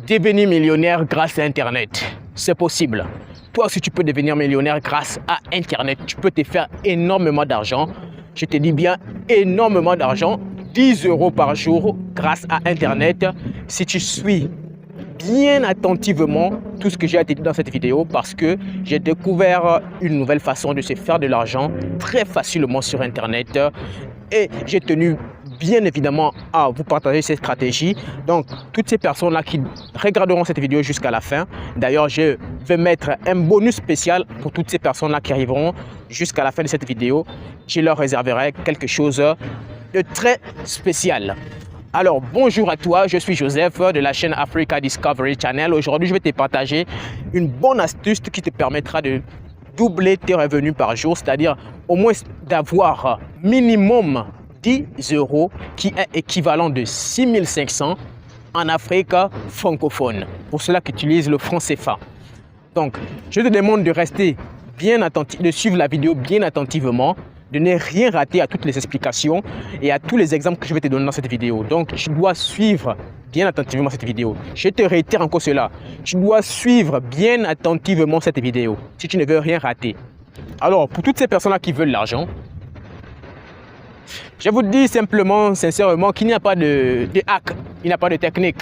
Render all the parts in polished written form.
Devenir millionnaire grâce à Internet, c'est possible. Toi aussi, tu peux devenir millionnaire grâce à Internet. Tu peux te faire énormément d'argent. Je te dis bien énormément d'argent. 10 € par jour grâce à Internet. Si tu suis bien attentivement tout ce que j'ai à te dire dans cette vidéo, parce que j'ai découvert une nouvelle façon de se faire de l'argent très facilement sur Internet. Et j'ai tenu bien évidemment à vous partager cette stratégie. Donc, toutes ces personnes-là qui regarderont cette vidéo jusqu'à la fin, d'ailleurs, je vais mettre un bonus spécial pour toutes ces personnes-là qui arriveront jusqu'à la fin de cette vidéo. Je leur réserverai quelque chose de très spécial. Alors, bonjour à toi, je suis Joseph de la chaîne Africa Discovery Channel. Aujourd'hui, je vais te partager une bonne astuce qui te permettra de doubler tes revenus par jour, c'est-à-dire au moins d'avoir minimum 10 € qui est équivalent de 6 500 en Afrique francophone, pour ceux-là qui utilisent le franc CFA. Donc, je te demande de rester bien attentif, de suivre la vidéo bien attentivement, de ne rien rater à toutes les explications et à tous les exemples que je vais te donner dans cette vidéo. Donc, tu dois suivre bien attentivement cette vidéo. Je te réitère encore cela. Tu dois suivre bien attentivement cette vidéo si tu ne veux rien rater. Alors, pour toutes ces personnes-là qui veulent l'argent, je vous dis simplement, sincèrement, qu'il n'y a pas de hack, il n'y a pas de technique.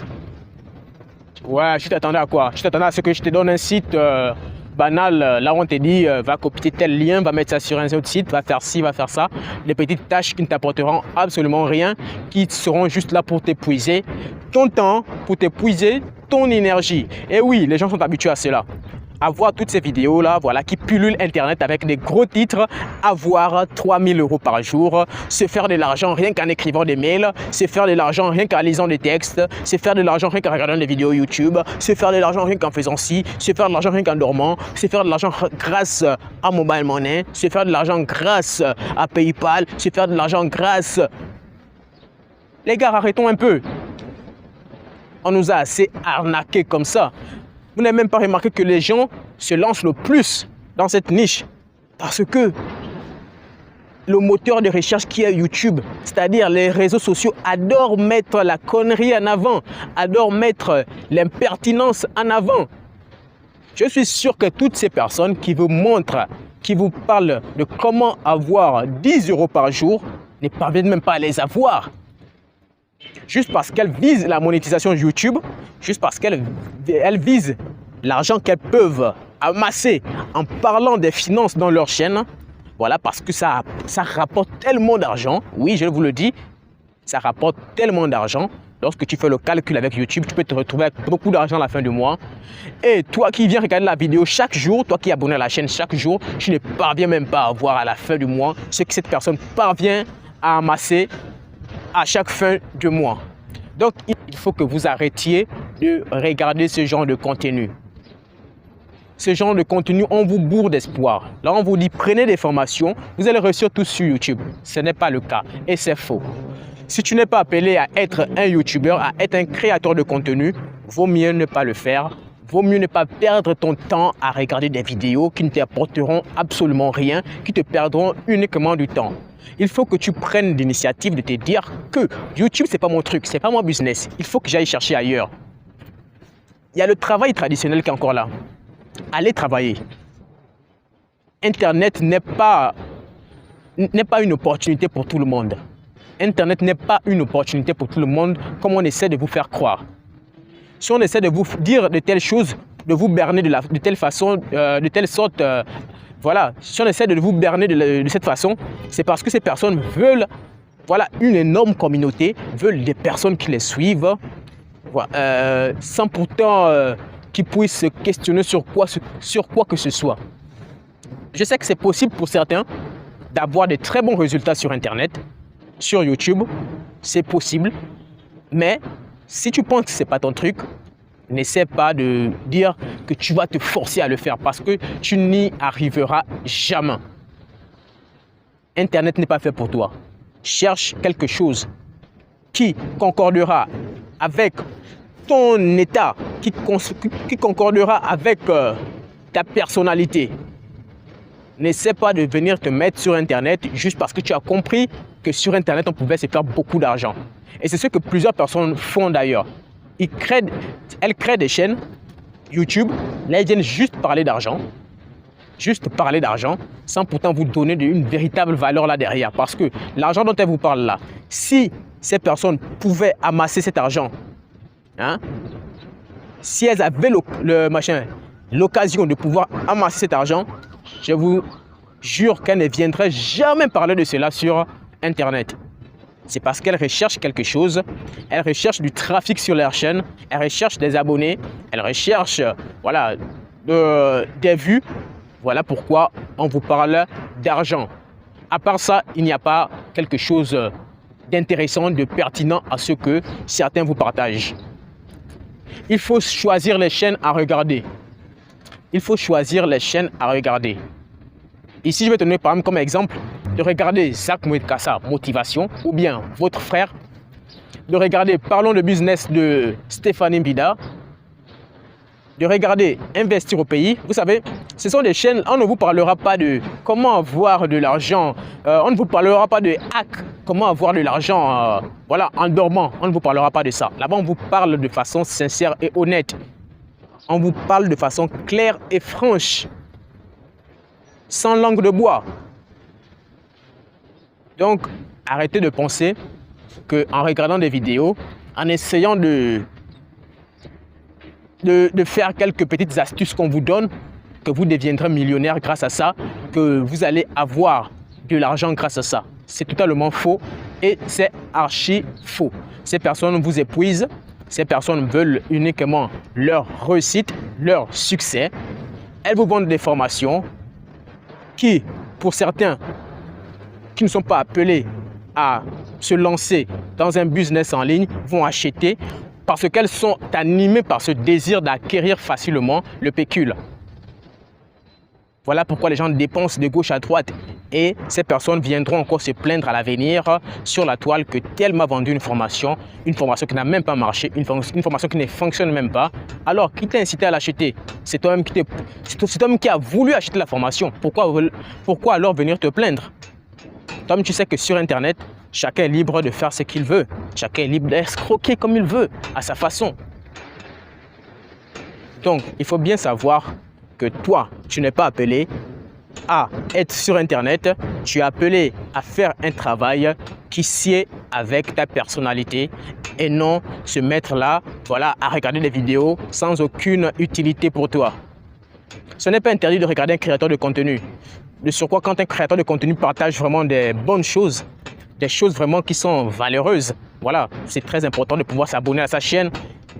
Ouais, je t'attendais à quoi? Je t'attendais à ce que je te donne un site banal, là où on te dit va copier tel lien, va mettre ça sur un autre site, va faire ci, va faire ça. Des petites tâches qui ne t'apporteront absolument rien, qui seront juste là pour t'épuiser ton temps, pour t'épuiser ton énergie. Et oui, les gens sont habitués à cela. À voir toutes ces vidéos-là, voilà, qui pullulent Internet avec des gros titres, avoir 3000 € par jour, se faire de l'argent rien qu'en écrivant des mails, se faire de l'argent rien qu'en lisant des textes, se faire de l'argent rien qu'en regardant des vidéos YouTube, se faire de l'argent rien qu'en faisant ci, se faire de l'argent rien qu'en dormant, se faire de l'argent grâce à Mobile Money, se faire de l'argent grâce à PayPal, se faire de l'argent grâce... Les gars, arrêtons un peu. On nous a assez arnaqués comme ça. Vous n'avez même pas remarqué que les gens se lancent le plus dans cette niche parce que le moteur de recherche qui est YouTube, c'est-à-dire les réseaux sociaux, adorent mettre la connerie en avant, adorent mettre l'impertinence en avant. Je suis sûr que toutes ces personnes qui vous montrent, qui vous parlent de comment avoir 10 € par jour, ne parviennent même pas à les avoir. Juste parce qu'elles visent la monétisation YouTube, juste parce qu'elles visent l'argent qu'elles peuvent amasser en parlant des finances dans leur chaîne. Voilà, parce que ça rapporte tellement d'argent. Oui, je vous le dis, ça rapporte tellement d'argent. Lorsque tu fais le calcul avec YouTube, tu peux te retrouver avec beaucoup d'argent à la fin du mois. Et toi qui viens regarder la vidéo chaque jour, toi qui es abonné à la chaîne chaque jour, tu ne parviens même pas à voir à la fin du mois ce que cette personne parvient à amasser à chaque fin de mois. Donc, il faut que vous arrêtiez de regarder ce genre de contenu. Ce genre de contenu, on vous bourre d'espoir. Là, on vous dit, prenez des formations, vous allez réussir tout sur YouTube. Ce n'est pas le cas et c'est faux. Si tu n'es pas appelé à être un YouTuber, à être un créateur de contenu, vaut mieux ne pas le faire. Vaut mieux ne pas perdre ton temps à regarder des vidéos qui ne t'apporteront absolument rien, qui te perdront uniquement du temps. Il faut que tu prennes l'initiative de te dire que YouTube, ce n'est pas mon truc, ce n'est pas mon business. Il faut que j'aille chercher ailleurs. Il y a le travail traditionnel qui est encore là. Allez travailler. Internet n'est pas une opportunité pour tout le monde. Internet n'est pas une opportunité pour tout le monde comme on essaie de vous faire croire. Si on essaie de vous dire de telles choses, de vous berner de telle façon, de telle sorte... Voilà, si on essaie de vous berner de cette façon, c'est parce que ces personnes veulent, voilà, une énorme communauté, veulent des personnes qui les suivent, voilà, sans pourtant qu'ils puissent se questionner sur quoi que ce soit. Je sais que c'est possible pour certains d'avoir de très bons résultats sur Internet, sur YouTube, c'est possible, mais si tu penses que ce n'est pas ton truc, n'essaie pas de dire que tu vas te forcer à le faire parce que tu n'y arriveras jamais. Internet n'est pas fait pour toi. Cherche quelque chose qui concordera avec ton état, qui concordera avec ta personnalité. N'essaie pas de venir te mettre sur Internet juste parce que tu as compris que sur Internet, on pouvait se faire beaucoup d'argent. Et c'est ce que plusieurs personnes font d'ailleurs. elles créent des chaînes YouTube. Là, elles viennent juste parler d'argent. Juste parler d'argent sans pourtant vous donner une véritable valeur là derrière. Parce que l'argent dont elles vous parlent là, si ces personnes pouvaient amasser cet argent, hein, si elles avaient l'occasion de pouvoir amasser cet argent, je vous jure qu'elles ne viendraient jamais parler de cela sur Internet. C'est parce qu'elles recherchent quelque chose, elles recherchent du trafic sur leur chaîne, elles recherchent des abonnés, elles recherchent voilà, des vues. Voilà pourquoi on vous parle d'argent. À part ça, il n'y a pas quelque chose d'intéressant, de pertinent à ce que certains vous partagent. Il faut choisir les chaînes à regarder. Il faut choisir les chaînes à regarder. Ici, je vais te donner par exemple comme exemple de regarder Zach Mwekassa, motivation, ou bien votre frère, de regarder Parlons de business de Stéphanie Mbida, de regarder Investir au pays. Vous savez, ce sont des chaînes, on ne vous parlera pas de comment avoir de l'argent, on ne vous parlera pas de hack, comment avoir de l'argent voilà, en dormant, on ne vous parlera pas de ça. Là-bas, on vous parle de façon sincère et honnête. On vous parle de façon claire et franche, sans langue de bois. Donc, arrêtez de penser qu'en regardant des vidéos, en essayant de faire quelques petites astuces qu'on vous donne, que vous deviendrez millionnaire grâce à ça, que vous allez avoir de l'argent grâce à ça. C'est totalement faux et c'est archi faux. Ces personnes vous épuisent, ces personnes veulent uniquement leur réussite, leur succès. Elles vous vendent des formations qui, pour certains qui ne sont pas appelés à se lancer dans un business en ligne, vont acheter parce qu'elles sont animées par ce désir d'acquérir facilement le pécule. Voilà pourquoi les gens dépensent de gauche à droite et ces personnes viendront encore se plaindre à l'avenir sur la toile que tel m'a vendu une formation qui n'a même pas marché, une formation qui ne fonctionne même pas. Alors, qui t'a incité à l'acheter? C'est toi-même qui a voulu acheter la formation. Pourquoi alors venir te plaindre? Toi-même, tu sais que sur Internet, chacun est libre de faire ce qu'il veut. Chacun est libre d'escroquer comme il veut, à sa façon. Donc, il faut bien savoir que toi, tu n'es pas appelé à être sur Internet. Tu es appelé à faire un travail qui sied avec ta personnalité et non se mettre là, voilà, à regarder des vidéos sans aucune utilité pour toi. Ce n'est pas interdit de regarder un créateur de contenu. De surcroît, quand un créateur de contenu partage vraiment des bonnes choses, des choses vraiment qui sont valeureuses, voilà, c'est très important de pouvoir s'abonner à sa chaîne,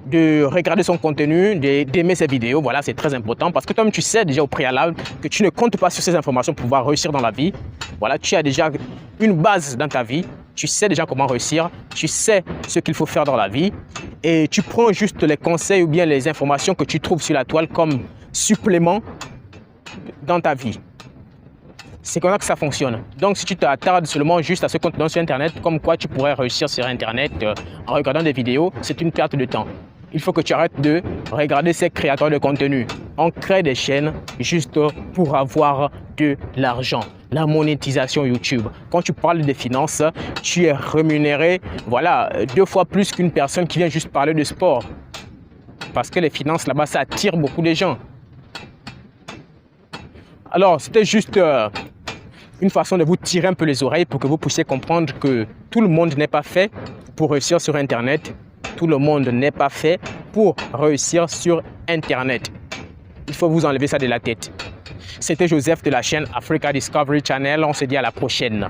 de regarder son contenu, d'aimer ses vidéos. Voilà, c'est très important parce que toi-même, tu sais déjà au préalable que tu ne comptes pas sur ces informations pour pouvoir réussir dans la vie. Voilà, tu as déjà une base dans ta vie. Tu sais déjà comment réussir. Tu sais ce qu'il faut faire dans la vie. Et tu prends juste les conseils ou bien les informations que tu trouves sur la toile comme supplément dans ta vie. C'est comme ça que ça fonctionne. Donc, si tu t'attardes seulement juste à ce contenu sur Internet, comme quoi tu pourrais réussir sur Internet en regardant des vidéos, c'est une perte de temps. Il faut que tu arrêtes de regarder ces créateurs de contenu. On crée des chaînes juste pour avoir de l'argent. La monétisation YouTube. Quand tu parles des finances, tu es rémunéré, voilà, 2 fois plus qu'une personne qui vient juste parler de sport. Parce que les finances là-bas, ça attire beaucoup de gens. Alors, c'était juste une façon de vous tirer un peu les oreilles pour que vous puissiez comprendre que tout le monde n'est pas fait pour réussir sur Internet. Tout le monde n'est pas fait pour réussir sur Internet. Il faut vous enlever ça de la tête. C'était Joseph de la chaîne Africa Discovery Channel. On se dit à la prochaine.